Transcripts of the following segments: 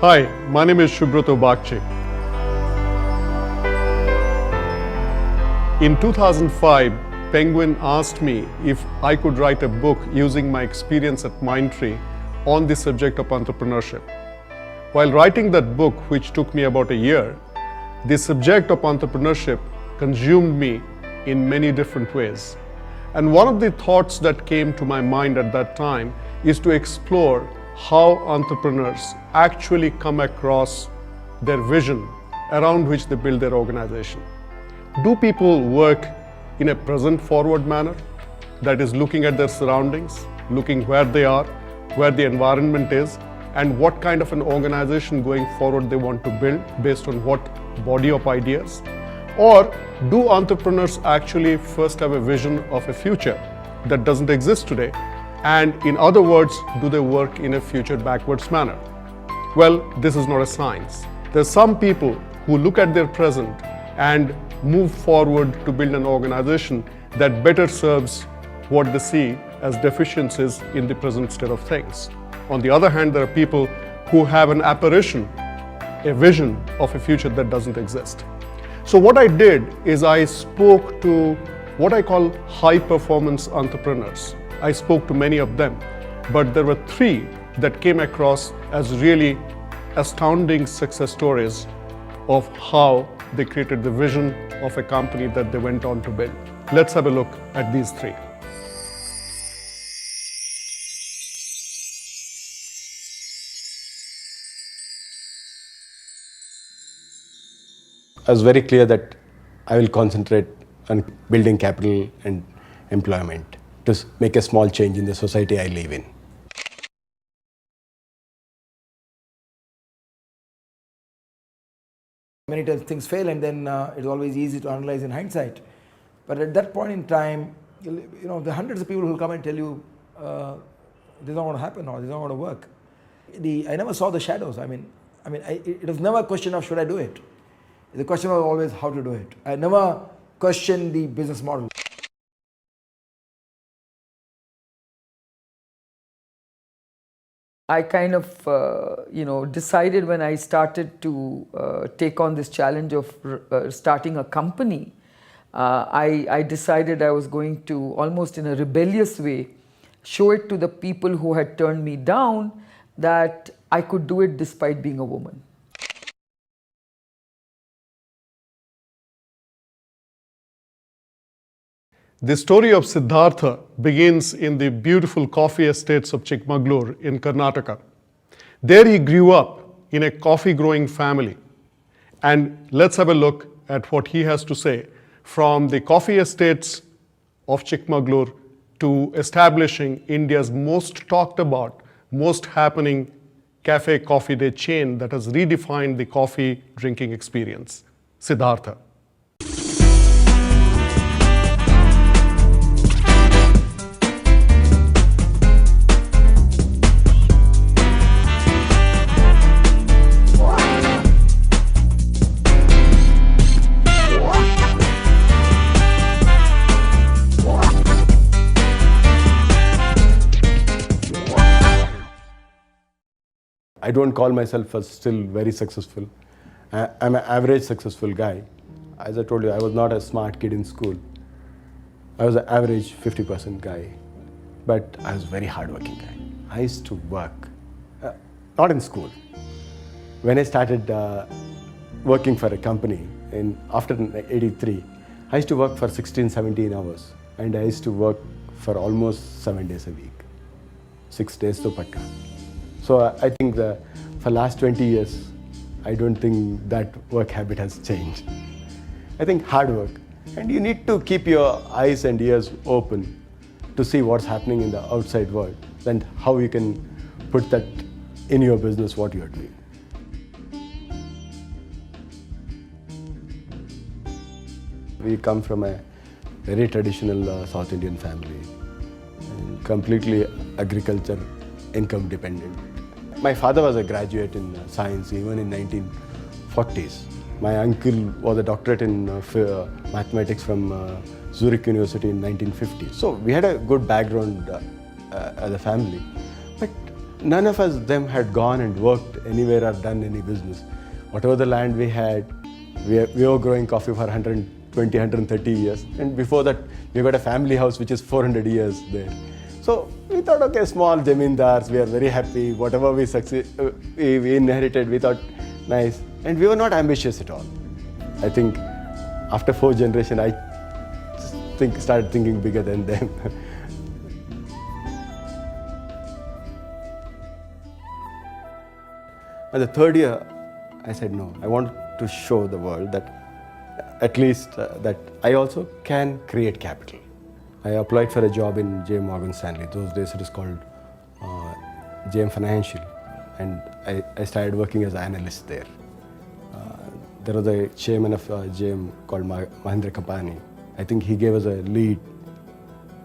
Hi, my name is Subrato Bagchi. In 2005, Penguin asked me if I could write a book using my experience at Mindtree on the subject of entrepreneurship. While writing that book, which took me about a year, the subject of entrepreneurship consumed me in many different ways. And one of the thoughts that came to my mind at that time is to explore how entrepreneurs actually come across their vision around which they build their organization. Do people work in a present forward manner, that is looking at their surroundings, looking where they are, where the environment is, and what kind of an organization going forward they want to build based on what body of ideas? Or do entrepreneurs actually first have a vision of a future that doesn't exist today? And in other words, do they work in a future backwards manner? Well, this is not a science. There's some people who look at their present and move forward to build an organization that better serves what they see as deficiencies in the present state of things. On the other hand, there are people who have an apparition, a vision of a future that doesn't exist. So what I did is I spoke to what I call high-performance entrepreneurs. I spoke to many of them, but there were three that came across as really astounding success stories of how they created the vision of a company that they went on to build. Let's have a look at these three. I was very clear that I will concentrate on building capital and employment to make a small change in the society I live in. Many times things fail and then it's always easy to analyze in hindsight. But at that point in time, the hundreds of people who will come and tell you this is not going to happen or this is not going to work. I never saw the shadows. It was never a question of should I do it. The question was always how to do it. I never questioned the business model. I kind of, decided when I started to take on this challenge of starting a company, I decided I was going to, almost in a rebellious way, show it to the people who had turned me down that I could do it despite being a woman. The story of Siddhartha begins in the beautiful coffee estates of Chikmagalur in Karnataka. There he grew up in a coffee growing family. And let's have a look at what he has to say from the coffee estates of Chikmagalur to establishing India's most talked about, most happening cafe coffee day chain that has redefined the coffee drinking experience. Siddhartha. I don't call myself still very successful. I'm an average successful guy. As I told you, I was not a smart kid in school. I was an average 50% guy, but I was a very hardworking guy. I used to work, not in school. When I started working for a company after 83, I used to work for 16, 17 hours, and I used to work for almost 7 days a week, 6 days to pakka. So I think for last 20 years, I don't think that work habit has changed. I think hard work. And you need to keep your eyes and ears open to see what's happening in the outside world and how you can put that in your business, what you're doing. We come from a very traditional South Indian family, and completely agriculture, income dependent. My father was a graduate in science even in 1940s. My uncle was a doctorate in mathematics from Zurich University in 1950. So we had a good background as a family. But none of us them had gone and worked anywhere or done any business. Whatever the land we had, we were growing coffee for 120, 130 years. And before that, we got a family house which is 400 years there. So we thought, okay, small zamindars, we are very happy. Whatever we inherited, we thought, nice. And we were not ambitious at all. I think after 4 generations, I started thinking bigger than them. And the 3rd year, I said, no, I want to show the world that at least that I also can create capital. I applied for a job in JM Morgan Stanley. Those days it is called JM Financial. And I started working as an analyst there. There was a chairman of JM called Mahendra Kapani. I think he gave us a lead,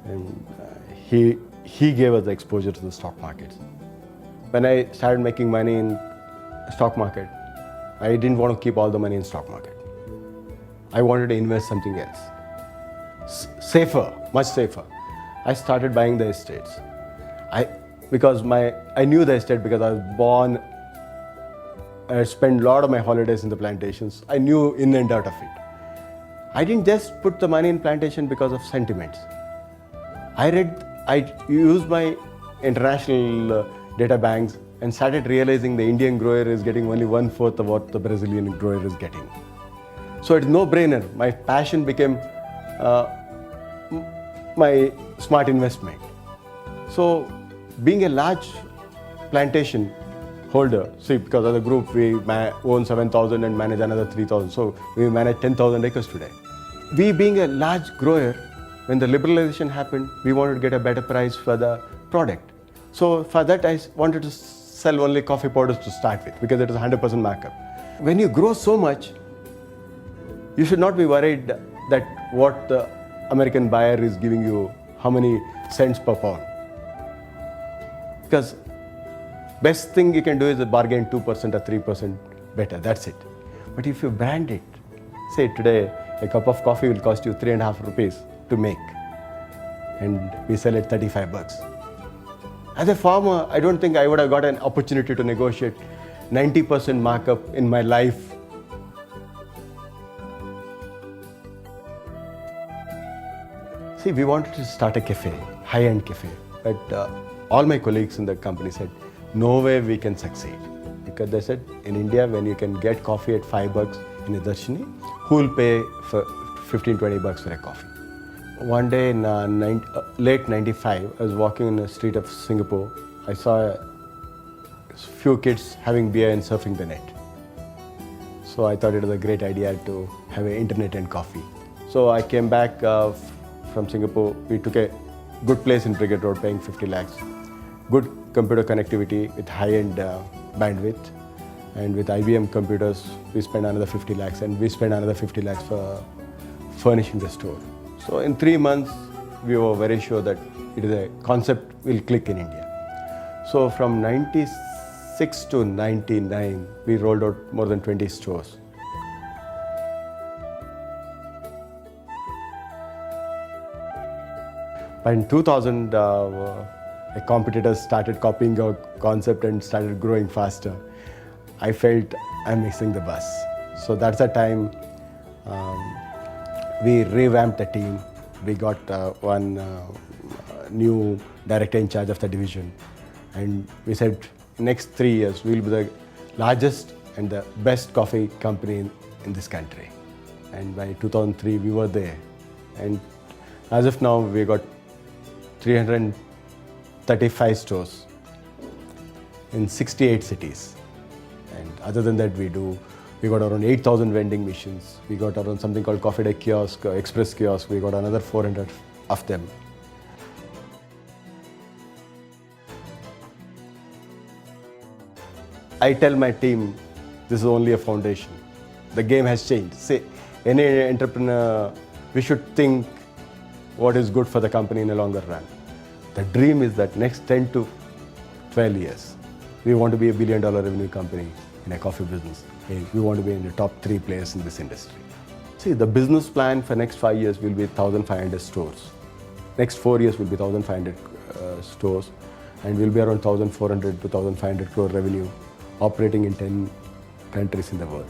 and he gave us the exposure to the stock markets. When I started making money in stock market, I didn't want to keep all the money in stock market. I wanted to invest something else. Safer, much safer. I started buying the estates. I knew the estate because I was born. I spent a lot of my holidays in the plantations. I knew in and out of it. I didn't just put the money in plantation because of sentiments. I used my international data banks and started realizing the Indian grower is getting only 1/4 of what the Brazilian grower is getting. So it's no-brainer. My passion became my smart investment. So being a large plantation holder, see, because of the group, we own 7,000 and manage another 3,000. So we manage 10,000 acres today. We being a large grower, when the liberalization happened, we wanted to get a better price for the product. So for that, I wanted to sell only coffee powders to start with because it is 100% markup. When you grow so much, you should not be worried that what the American buyer is giving you, how many cents per pound. Because best thing you can do is bargain 2% or 3% better, that's it. But if you brand it, say today a cup of coffee will cost you 3.5 rupees to make, and we sell it $35. As a farmer, I don't think I would have got an opportunity to negotiate 90% markup in my life. See, we wanted to start a cafe, high-end cafe, but all my colleagues in the company said, no way we can succeed. Because they said, in India, when you can get coffee at $5 in a Darshini, who will pay for $15-20 for a coffee? One day in late 95, I was walking in the street of Singapore. I saw a few kids having beer and surfing the net. So I thought it was a great idea to have an internet and coffee. So I came back from Singapore. We took a good place in Brigade Road, paying 50 lakhs. Good computer connectivity with high-end bandwidth. And with IBM computers, we spent another 50 lakhs, and we spent another 50 lakhs for furnishing the store. So in 3 months, we were very sure that it is a concept will click in India. So from 96 to 99, we rolled out more than 20 stores. But in 2000, a competitor started copying our concept and started growing faster. I felt I'm missing the bus. So that's the time we revamped the team. We got one new director in charge of the division. And we said, next 3 years, we'll be the largest and the best coffee company in this country. And by 2003, we were there. And as of now, we got 335 stores in 68 cities. And other than that, we got around 8,000 vending machines. We got around something called Coffee Day Kiosk, Express Kiosk. We got another 400 of them. I tell my team, this is only a foundation. The game has changed. Say, any entrepreneur, we should think what is good for the company in the longer run. The dream is that next 10 to 12 years, we want to be $1 billion revenue company in a coffee business. We want to be in the top 3 players in this industry. See, the business plan for next 5 years will be 1,500 stores. Next 4 years will be 1,500 stores. and we'll be around 1,400 to 1,500 crore revenue, operating in 10 countries in the world.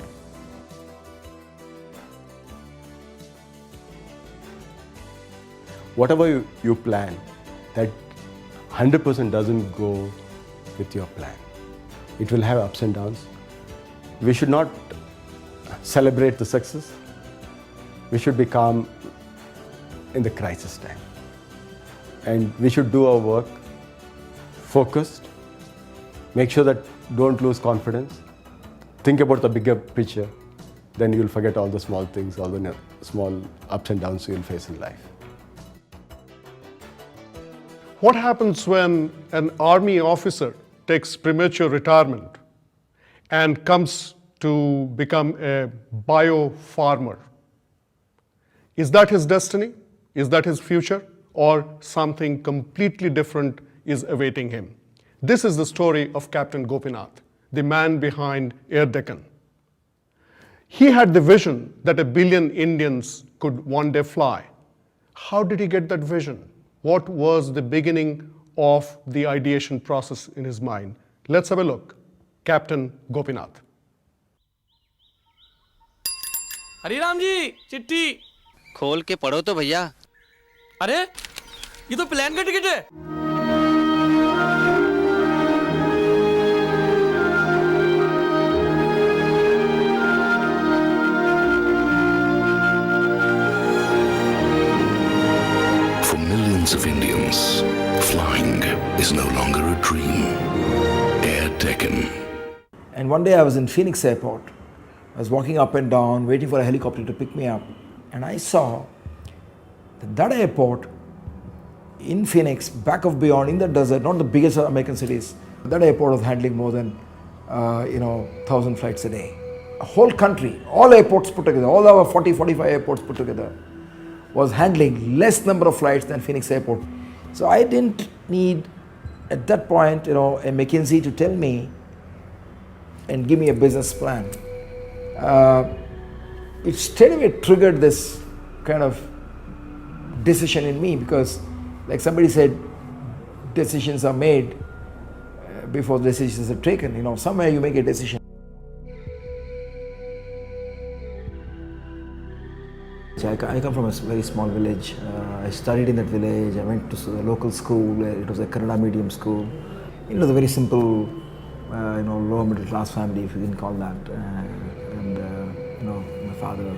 Whatever you plan, that 100% doesn't go with your plan. It will have ups and downs. We should not celebrate the success. We should be calm in the crisis time. And we should do our work focused, make sure that don't lose confidence, think about the bigger picture, then you'll forget all the small things, all the small ups and downs you'll face in life. What happens when an army officer takes premature retirement and comes to become a bio-farmer? Is that his destiny? Is that his future? Or something completely different is awaiting him? This is the story of Captain Gopinath, the man behind Air Deccan. He had the vision that 1 billion Indians could one day fly. How did he get that vision? What was the beginning of the ideation process in his mind? Let's have a look. Captain Gopinath. Hariram जी चिट्ठी खोल के पढ़ो तो भैया। अरे ये तो plane का टिकट है। For millions of Indians, flying is no longer a dream. Air Deccan. And one day I was in Phoenix Airport. I was walking up and down, waiting for a helicopter to pick me up. And I saw that airport in Phoenix, back of beyond, in the desert, not the biggest American cities, that airport was handling more than 1,000 flights a day. A whole country, all airports put together, all our 40, 45 airports put together, was handling less number of flights than Phoenix Airport. So I didn't need, at that point, a McKinsey to tell me and give me a business plan. It straight away triggered this kind of decision in me, because like somebody said, decisions are made before decisions are taken. Somewhere you make a decision. I come from a very small village. I studied in that village. I went to the local school. It was a Kannada medium school. It was a very simple, lower middle class family, if you can call that. My father,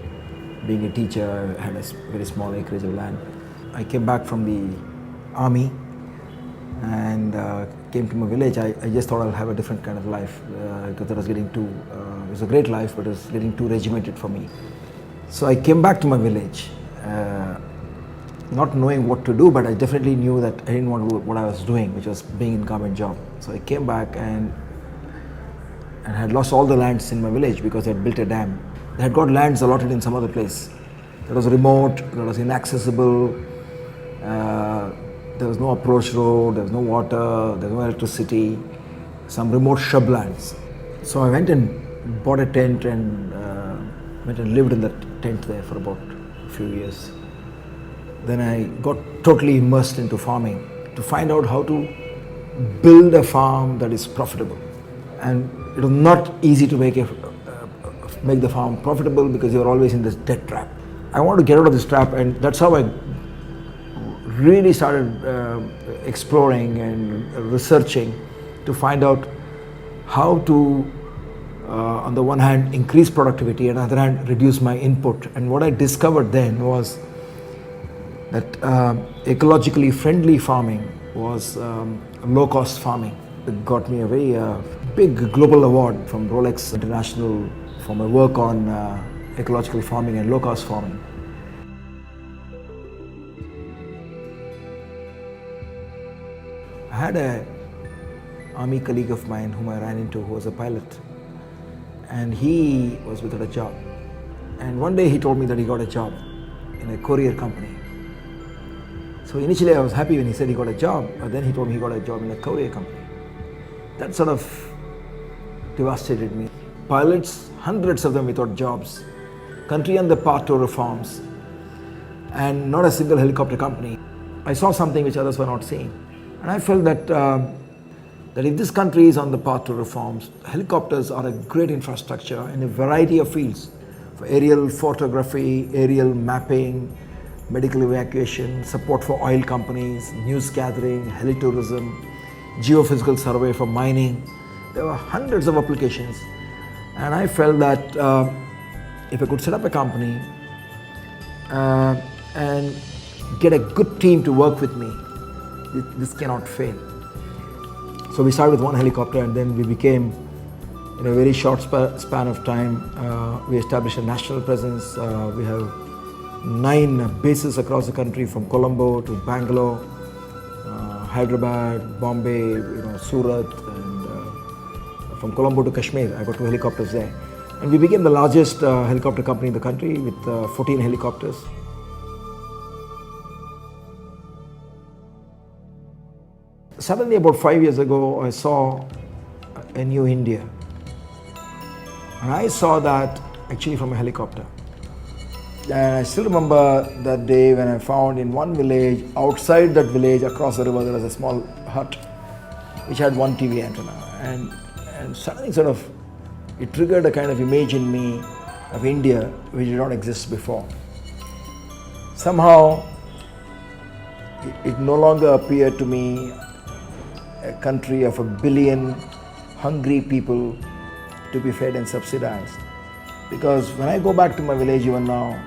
being a teacher, had a very small acreage of land. I came back from the army and came to my village. I just thought I'll have a different kind of life, because it was getting too, it was a great life, but it was getting too regimented for me. So I came back to my village, not knowing what to do, but I definitely knew that I didn't want to do what I was doing, which was being in government job. So I came back and had lost all the lands in my village because I had built a dam. They had got lands allotted in some other place. That was remote, that was inaccessible, there was no approach road, there was no water, there was no electricity, some remote shrublands. So I went and bought a tent and went and lived in that tent there for about a few years. Then I got totally immersed into farming to find out how to build a farm that is profitable. And it was not easy to make the farm profitable, because you're always in this debt trap. I wanted to get out of this trap, and that's how I really started exploring and researching to find out how to, on the one hand, increase productivity, and on the other hand, reduce my input. And what I discovered then was that ecologically friendly farming was low-cost farming. It got me a very big global award from Rolex International for my work on ecological farming and low-cost farming. I had an army colleague of mine whom I ran into, who was a pilot, and he was without a job. And one day he told me that he got a job in a courier company. So initially I was happy when he said he got a job, but then he told me he got a job in a courier company. That sort of devastated me. Pilots, hundreds of them without jobs, country on the path to reforms, and not a single helicopter company. I saw something which others were not seeing. And I felt that that if this country is on the path to reforms, helicopters are a great infrastructure in a variety of fields, for aerial photography, aerial mapping, medical evacuation, support for oil companies, news gathering, helitourism, geophysical survey for mining. There were hundreds of applications, and I felt that if I could set up a company and get a good team to work with me, this cannot fail. So we started with one helicopter, and then we became, in a very short span of time, we established a national presence. We have 9 bases across the country, from Colombo to Bangalore, Hyderabad, Bombay, Surat, and from Colombo to Kashmir. I got 2 helicopters there. And we became the largest helicopter company in the country with 14 helicopters. Suddenly, about 5 years ago, I saw a new India. And I saw that actually from a helicopter. And I still remember that day when I found in one village, outside that village, across the river, there was a small hut which had one TV antenna. And suddenly it triggered a kind of image in me of India which did not exist before. Somehow, it no longer appeared to me a country of 1 billion hungry people to be fed and subsidized. Because when I go back to my village even now,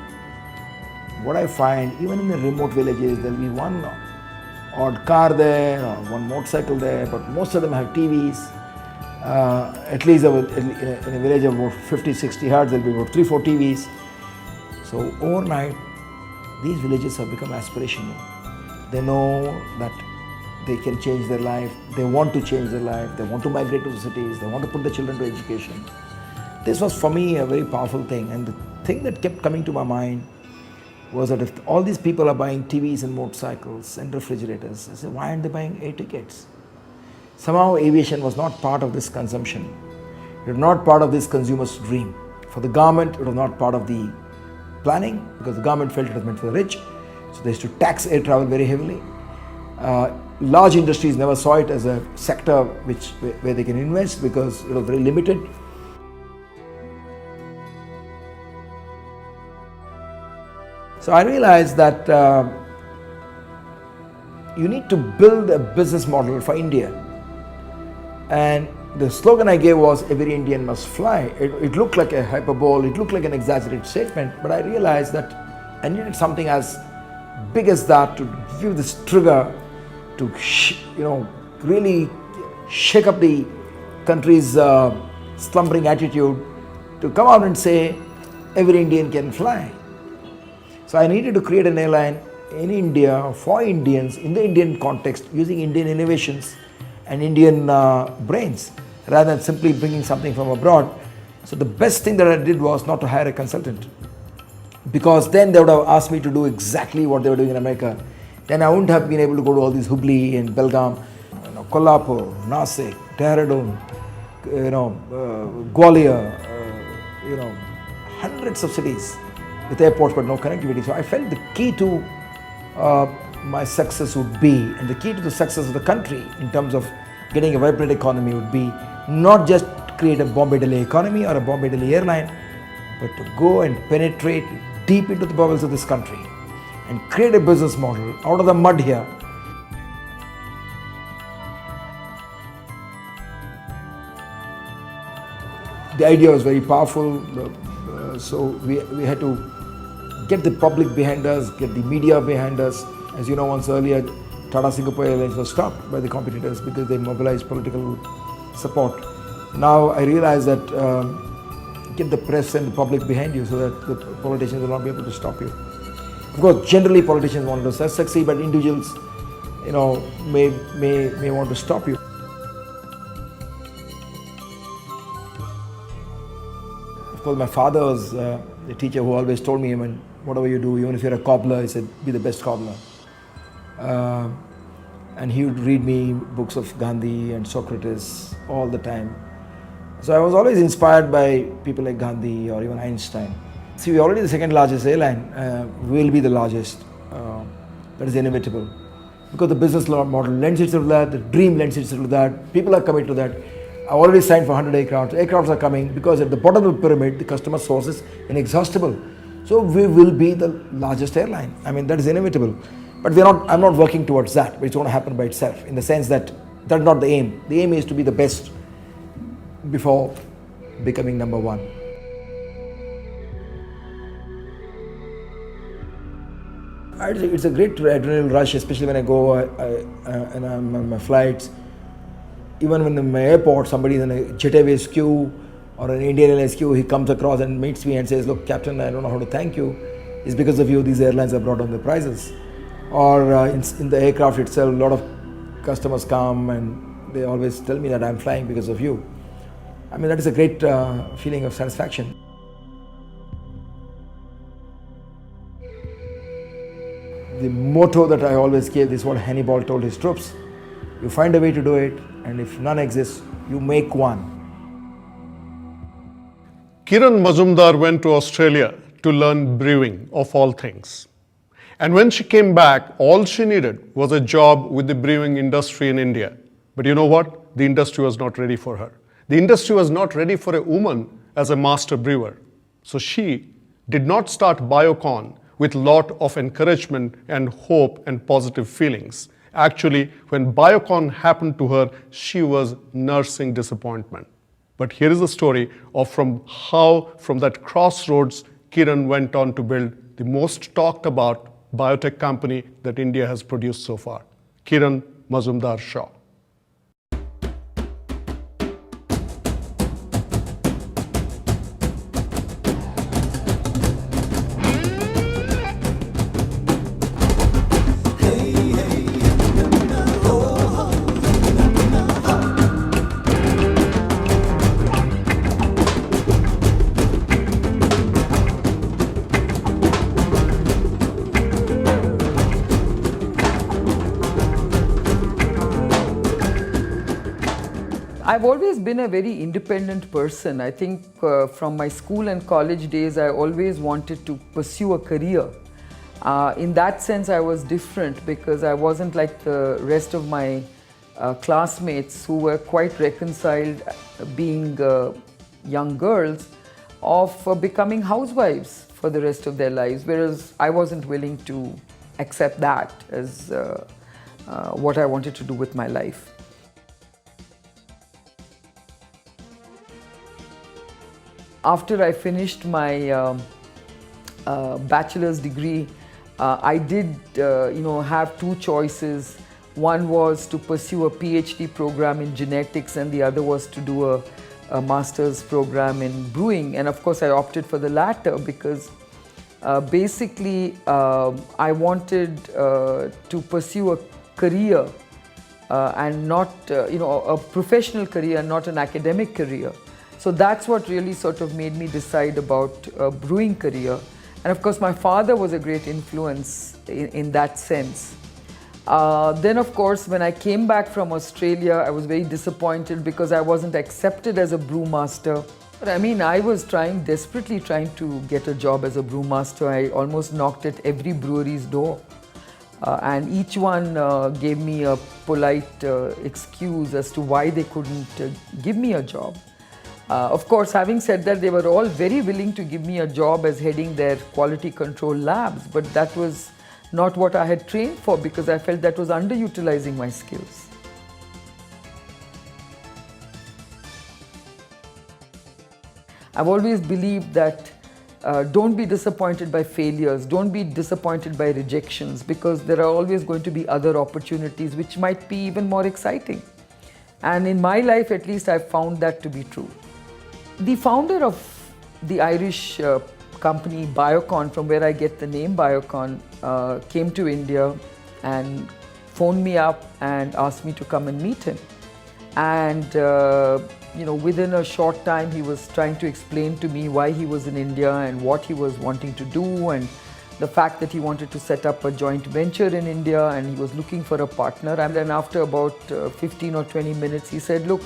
what I find, even in the remote villages, there will be one odd car there or one motorcycle there, but most of them have TVs. At least in a village of about 50-60 herds, there will be about 3-4 TVs. So overnight, these villages have become aspirational. They know that they can change their life, they want to change their life, they want to migrate to the cities, they want to put the children to education. This was for me a very powerful thing, and the thing that kept coming to my mind was that if all these people are buying TVs and motorcycles and refrigerators, I said, why aren't they buying air tickets? Somehow aviation was not part of this consumption. It was not part of this consumer's dream. For the government, it was not part of the planning, because the government felt it was meant for the rich. So they used to tax air travel very heavily. Large industries never saw it as a sector where they can invest, because it was very limited. So I realized that you need to build a business model for India. And the slogan I gave was, every Indian must fly. It looked like a hyperbole, it looked like an exaggerated statement, but I realized that I needed something as big as that to give this trigger to really shake up the country's slumbering attitude, to come out and say every Indian can fly. So I needed to create an airline in India for Indians, in the Indian context, using Indian innovations and Indian brains, rather than simply bringing something from abroad. So the best thing that I did was not to hire a consultant, because then they would have asked me to do exactly what they were doing in America. Then I wouldn't have been able to go to all these Hubli and Belgaum, Kolhapur, Nasik, Dehradun, Gwalior, hundreds of cities with airports but no connectivity. So I felt the key to my success would be, and the key to the success of the country in terms of getting a vibrant economy would be, not just create a Bombay-Delhi economy or a Bombay-Delhi airline, but to go and penetrate deep into the bowels of this country and create a business model out of the mud here. The idea was very powerful, so we had to get the public behind us, get the media behind us. As you know, once earlier, Tata Singapore Airlines was stopped by the competitors because they mobilized political support. Now I realize that get the press and the public behind you so that the politicians will not be able to stop you. Of course, generally politicians want to succeed, but individuals, may want to stop you. Of course, my father was a teacher who always told me, whatever you do, even if you're a cobbler, he said, be the best cobbler. And he would read me books of Gandhi and Socrates all the time. So I was always inspired by people like Gandhi or even Einstein. See, we're already the second largest airline. We will be the largest. That is inevitable. because the business model lends itself to that, the dream lends itself to that, people are coming to that. I've already signed for 100 aircrafts. Aircrafts are coming because at the bottom of the pyramid, the customer source is inexhaustible. So we will be the largest airline. I mean, that is inevitable. But I'm not working towards that, but it's going to happen by itself, in the sense that that's not the aim. The aim is to be the best before becoming number one. It's a great adrenaline rush, especially when I go and I'm on my flights. Even when in my airport, somebody is in a Jet Airways queue or an Indian Airlines queue, he comes across and meets me and says, "Look, Captain, I don't know how to thank you. It's because of you these airlines have brought down the prices." Or in the aircraft itself, a lot of customers come and they always tell me that I'm flying because of you. I mean, that is a great feeling of satisfaction. The motto that I always gave is what Hannibal told his troops: you find a way to do it, and if none exists, you make one. Kiran Mazumdar went to Australia to learn brewing, of all things. And when she came back, all she needed was a job with the brewing industry in India. But you know what? The industry was not ready for her. The industry was not ready for a woman as a master brewer. So she did not start Biocon with a lot of encouragement and hope and positive feelings. Actually, when Biocon happened to her, she was nursing disappointment. But here is the story of how from that crossroads, Kiran went on to build the most talked about biotech company that India has produced so far, Kiran Mazumdar Shaw. I've always been a very independent person. I think from my school and college days, I always wanted to pursue a career. In that sense, I was different because I wasn't like the rest of my classmates who were quite reconciled being young girls of becoming housewives for the rest of their lives, whereas I wasn't willing to accept that as what I wanted to do with my life. After I finished my bachelor's degree, I did have two choices. One was to pursue a PhD program in genetics and the other was to do a master's program in brewing. And of course I opted for the latter because basically I wanted to pursue a career and not, a professional career, not an academic career. So that's what really sort of made me decide about a brewing career. And of course, my father was a great influence in that sense. Then of course, when I came back from Australia, I was very disappointed because I wasn't accepted as a brewmaster. But I mean, I was desperately trying to get a job as a brewmaster. I almost knocked at every brewery's door. And each one gave me a polite excuse as to why they couldn't give me a job. Of course, having said that, they were all very willing to give me a job as heading their quality control labs, but that was not what I had trained for because I felt that was underutilizing my skills. I've always believed that don't be disappointed by failures, don't be disappointed by rejections because there are always going to be other opportunities which might be even more exciting. And in my life, at least, I've found that to be true. The founder of the Irish company Biocon, from where I get the name Biocon, came to India and phoned me up and asked me to come and meet him. And within a short time, he was trying to explain to me why he was in India and what he was wanting to do, and the fact that he wanted to set up a joint venture in India and he was looking for a partner. And then after about 15 or 20 minutes, he said, "Look,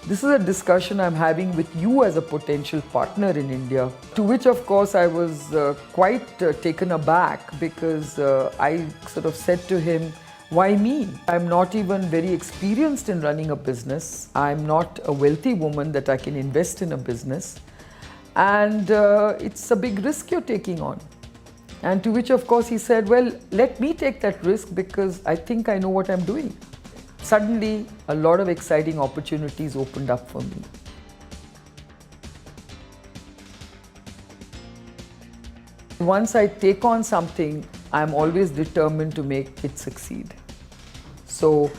this is a discussion I'm having with you as a potential partner in India." To which, of course, I was quite taken aback because I sort of said to him, Why me? I'm not even very experienced in running a business. I'm not a wealthy woman that I can invest in a business. And it's a big risk you're taking on. And to which, of course, he said, well, let me take that risk because I think I know what I'm doing. Suddenly, a lot of exciting opportunities opened up for me. Once I take on something, I'm always determined to make it succeed. So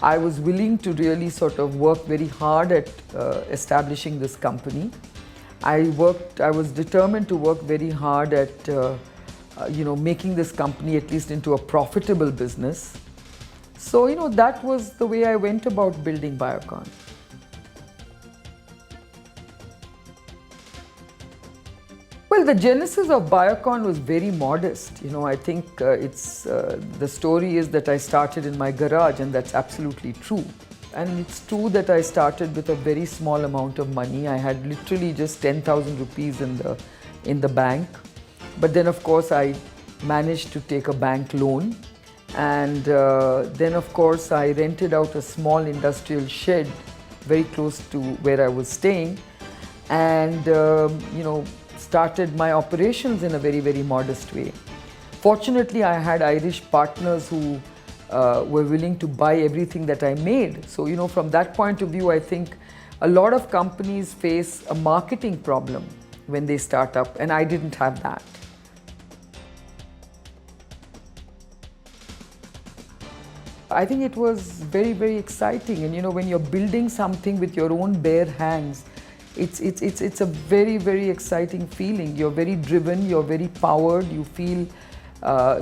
I was willing to really sort of work very hard at establishing this company. I was determined to work very hard at making this company at least into a profitable business. So, that was the way I went about building Biocon. Well, the genesis of Biocon was very modest. I think the story is that I started in my garage, and that's absolutely true. And it's true that I started with a very small amount of money. I had literally just 10,000 rupees in the bank. But then, of course, I managed to take a bank loan. And then, of course, I rented out a small industrial shed very close to where I was staying. And, started my operations in a very, very modest way. Fortunately, I had Irish partners who were willing to buy everything that I made. So, from that point of view, I think a lot of companies face a marketing problem when they start up, and I didn't have that. I think it was very, very exciting. And when you're building something with your own bare hands, it's a very, very exciting feeling. You're very driven, you're very powered, you feel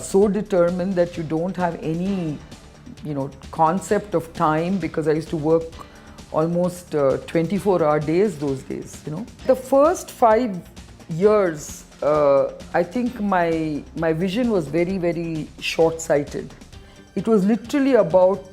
so determined that you don't have any, concept of time, because I used to work almost 24-hour days those days, The first 5 years, I think my vision was very, very short-sighted. It was literally about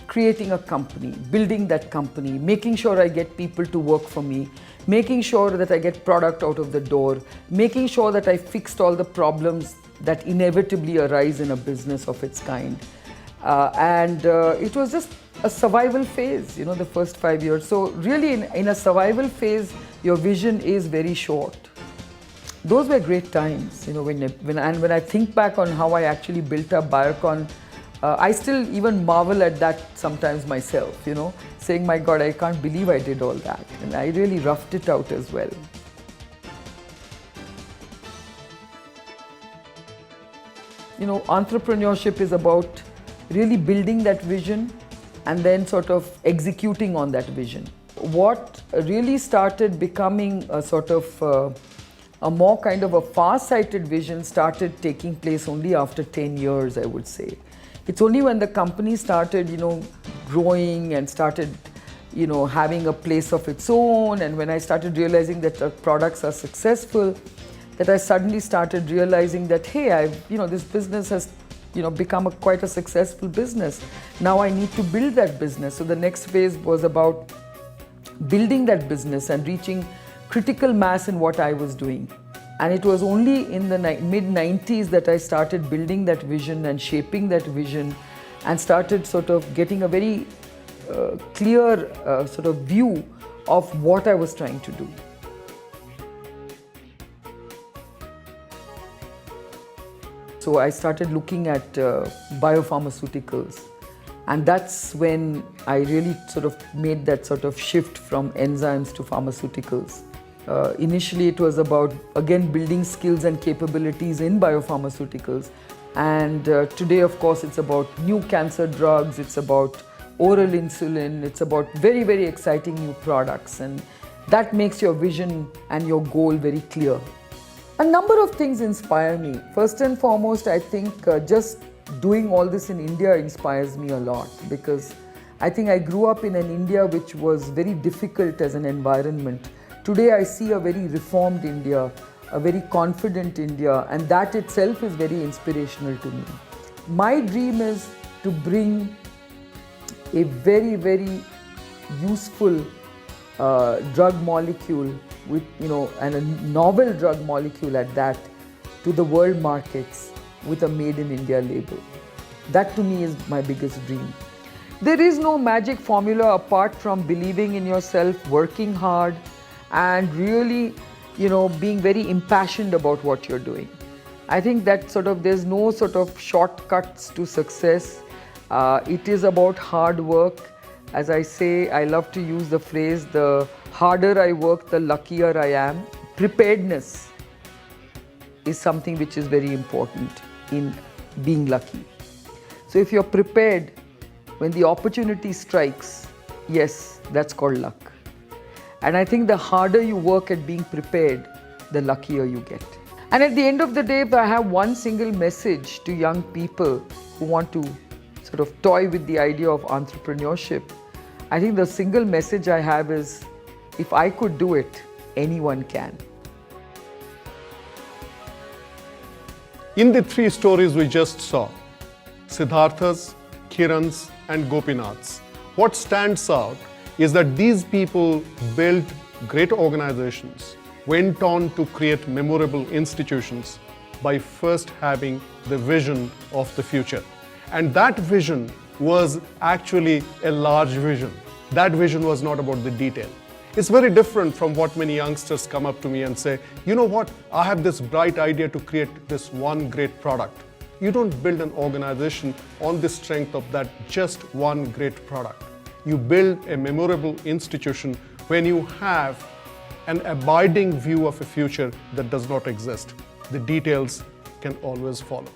creating a company, building that company, making sure I get people to work for me, making sure that I get product out of the door, making sure that I fixed all the problems that inevitably arise in a business of its kind. It was just a survival phase, the first 5 years. So really in a survival phase, your vision is very short. Those were great times, when I think back on how I actually built up Biocon, I still even marvel at that sometimes myself, saying, my God, I can't believe I did all that. And I really roughed it out as well. Entrepreneurship is about really building that vision and then sort of executing on that vision. What really started becoming a sort of a more kind of a far-sighted vision started taking place only after 10 years, I would say. It's only when the company started, growing and started, having a place of its own, and when I started realizing that the products are successful, that I suddenly started realizing that, hey, this business has, become quite a successful business. Now I need to build that business. So the next phase was about building that business and reaching critical mass in what I was doing. And it was only in the mid-90s that I started building that vision and shaping that vision and started sort of getting a very clear sort of view of what I was trying to do. So I started looking at biopharmaceuticals, and that's when I really sort of made that sort of shift from enzymes to pharmaceuticals. Initially it was about, again, building skills and capabilities in biopharmaceuticals, and today, of course, it's about new cancer drugs, it's about oral insulin, it's about very, very exciting new products, and that makes your vision and your goal very clear. A number of things inspire me. First and foremost, I think just doing all this in India inspires me a lot, because I think I grew up in an India which was very difficult as an environment. Today I see a very reformed India, a very confident India, and that itself is very inspirational to me. My dream is to bring a very, very useful drug molecule with, and a novel drug molecule at that, to the world markets with a Made in India label. That to me is my biggest dream. There is no magic formula apart from believing in yourself, working hard, and really, being very impassioned about what you're doing. I think that there's no sort of shortcuts to success. It is about hard work. As I say, I love to use the phrase, the harder I work, the luckier I am. Preparedness is something which is very important in being lucky. So if you're prepared, when the opportunity strikes, yes, that's called luck. And I think the harder you work at being prepared, the luckier you get. And at the end of the day, if I have one single message to young people who want to sort of toy with the idea of entrepreneurship, I think the single message I have is, if I could do it, anyone can. In the three stories we just saw, Siddhartha's, Kiran's, and Gopinath's, what stands out is that these people built great organizations, went on to create memorable institutions by first having the vision of the future. And that vision was actually a large vision. That vision was not about the detail. It's very different from what many youngsters come up to me and say, you know what, I have this bright idea to create this one great product. You don't build an organization on the strength of that just one great product. You build a memorable institution when you have an abiding view of a future that does not exist. The details can always follow.